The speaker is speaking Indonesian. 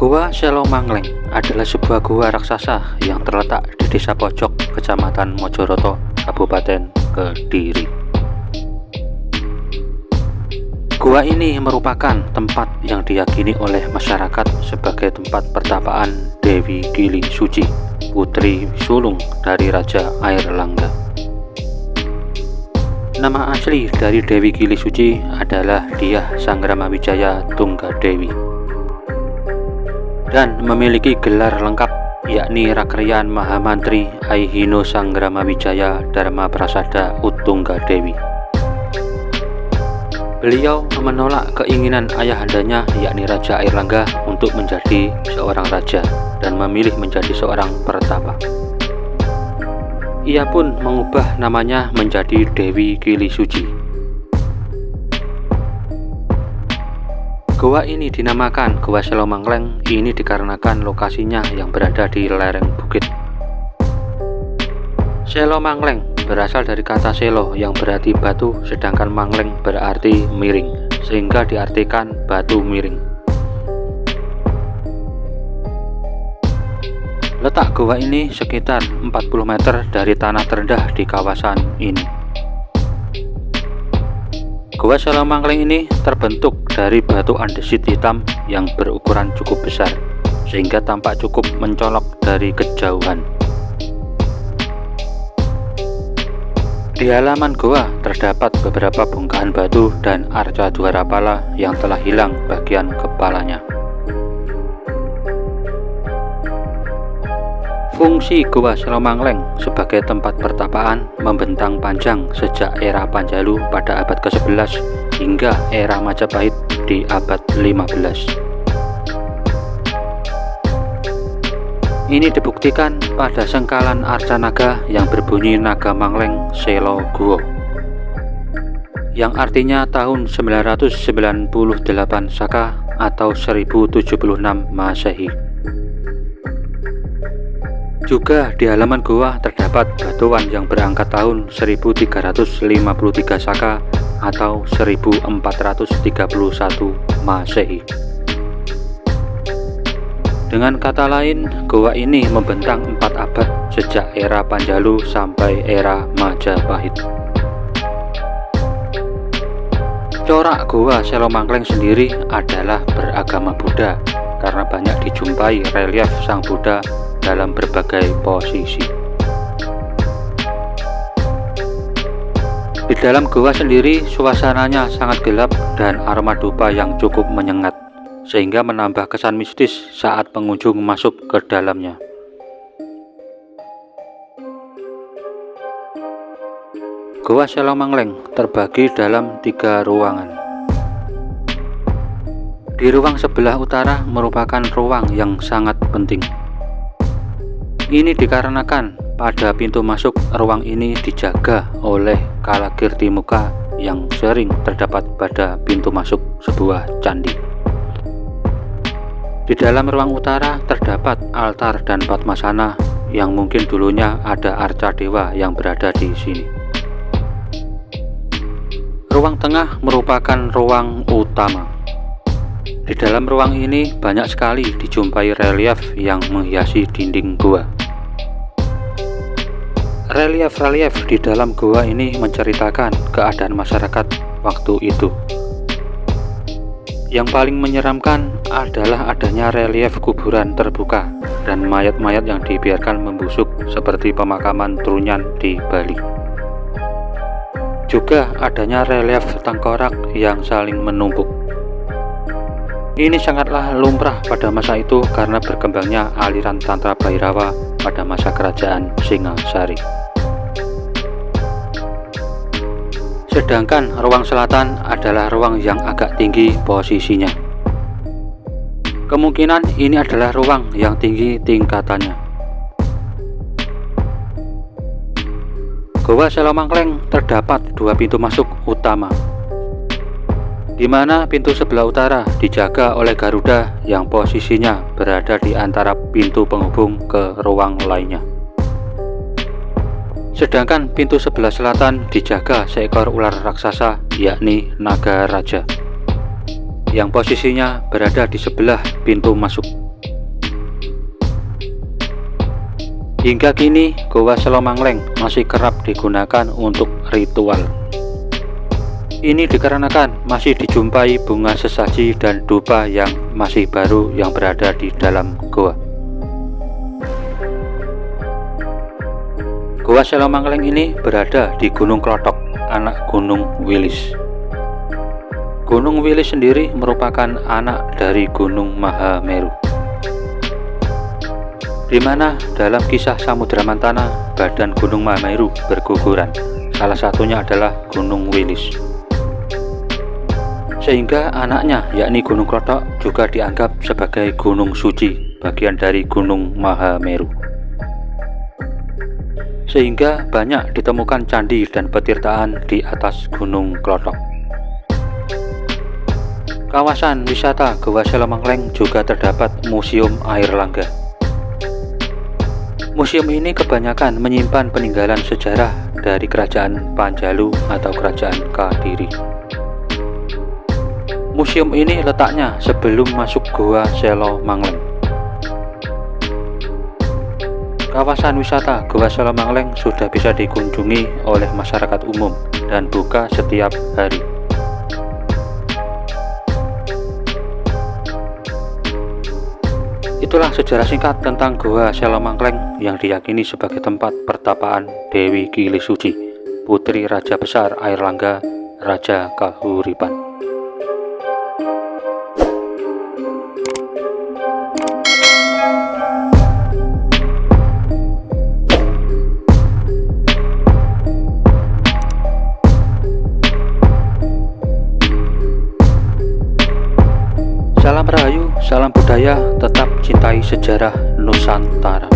Gua Selomangleng adalah sebuah gua raksasa yang terletak di desa Pojok, Kecamatan Mojoroto, Kabupaten Kediri. Gua ini merupakan tempat yang diyakini oleh masyarakat sebagai tempat pertapaan Dewi Gili Suci, putri sulung dari Raja Airlangga. Nama asli dari Dewi Gili Suci adalah Dyah Sangramawijaya Tunggadewi, dan memiliki gelar lengkap yakni Rakrian Mahamantri Aihino Sangramawijaya Dharma Prasada Utunggadewi. Beliau menolak keinginan ayahandanya yakni Raja Airlangga untuk menjadi seorang raja dan memilih menjadi seorang pertapa. Ia pun mengubah namanya menjadi Dewi Gili Suci. Gua ini dinamakan Gua Selomangleng ini dikarenakan lokasinya yang berada di lereng bukit. Selomangleng berasal dari kata selo yang berarti batu, sedangkan mangleng berarti miring, sehingga diartikan batu miring. Letak gua ini sekitar 40 meter dari tanah terendah di kawasan ini. Gua Selomangleng ini terbentuk dari batu andesit hitam yang berukuran cukup besar, sehingga tampak cukup mencolok dari kejauhan. Di halaman gua terdapat beberapa bongkahan batu dan arca dwarapala yang telah hilang bagian kepalanya. Fungsi Gua Selomangleng sebagai tempat pertapaan membentang panjang sejak era Panjalu pada abad ke-11 hingga era Majapahit di abad 15. Ini dibuktikan pada sengkalan arca naga yang berbunyi Naga Mangleng Selo Guo, yang artinya tahun 998 Saka atau 1076 Masehi. Juga di halaman gua terdapat batuan yang berangkat tahun 1353 Saka atau 1431 Masehi. Dengan kata lain, gua ini membentang 4 abad sejak era Panjalu sampai era Majapahit. Corak Gua Selomangleng sendiri adalah beragama Buddha karena banyak dijumpai relief Sang Buddha dalam berbagai posisi. Di dalam gua sendiri suasananya sangat gelap dan aroma dupa yang cukup menyengat, sehingga menambah kesan mistis saat pengunjung masuk ke dalamnya. Gua Selomangleng terbagi dalam 3 ruangan. Di ruang sebelah utara merupakan ruang yang sangat penting. Ini dikarenakan pada pintu masuk ruang ini dijaga oleh Kalagirtimuka yang sering terdapat pada pintu masuk sebuah candi. Di dalam ruang utara terdapat altar dan padmasana yang mungkin dulunya ada arca dewa yang berada di sini. Ruang tengah merupakan ruang utama. Di dalam ruang ini banyak sekali dijumpai relief yang menghiasi dinding gua. Relief-relief di dalam gua ini menceritakan keadaan masyarakat waktu itu. Yang paling menyeramkan adalah adanya relief kuburan terbuka dan mayat-mayat yang dibiarkan membusuk seperti pemakaman Trunyan di Bali. Juga adanya relief tengkorak yang saling menumpuk. Ini sangatlah lumrah pada masa itu karena berkembangnya aliran Tantra Bhairawa pada masa kerajaan Singasari. Sedangkan ruang selatan adalah ruang yang agak tinggi posisinya. Kemungkinan ini adalah ruang yang tinggi tingkatannya. Gua Selomangleng terdapat 2 pintu masuk utama, di mana pintu sebelah utara dijaga oleh Garuda yang posisinya berada di antara pintu penghubung ke ruang lainnya. Sedangkan pintu sebelah selatan dijaga seekor ular raksasa yakni Naga Raja, yang posisinya berada di sebelah pintu masuk. Hingga kini, Goa Selomangleng masih kerap digunakan untuk ritual. Ini dikarenakan masih dijumpai bunga sesaji dan dupa yang masih baru yang berada di dalam goa. Goa Selomangleng ini berada di Gunung Klothok, anak Gunung Wilis. Gunung Wilis sendiri merupakan anak dari Gunung Mahameru, di mana dalam kisah Samudra Mantana badan Gunung Mahameru berguguran, salah satunya adalah Gunung Wilis. Sehingga anaknya yakni Gunung Klothok juga dianggap sebagai gunung suci, bagian dari Gunung Mahameru. Sehingga banyak ditemukan candi dan petirtaan di atas Gunung Klothok. Kawasan wisata Goa Selomangleng juga terdapat Museum Air Langga. Museum ini kebanyakan menyimpan peninggalan sejarah dari Kerajaan Panjalu atau Kerajaan Kadiri. Museum ini letaknya sebelum masuk Goa Selomangleng. Kawasan wisata Goa Selomangleng sudah bisa dikunjungi oleh masyarakat umum dan buka setiap hari. Itulah sejarah singkat tentang Goa Selomangleng yang diyakini sebagai tempat pertapaan Dewi Kili Suci, Putri Raja Besar Air Langga, Raja Kahuripan. Salam Rahayu, salam budaya, tetap cintai sejarah Nusantara.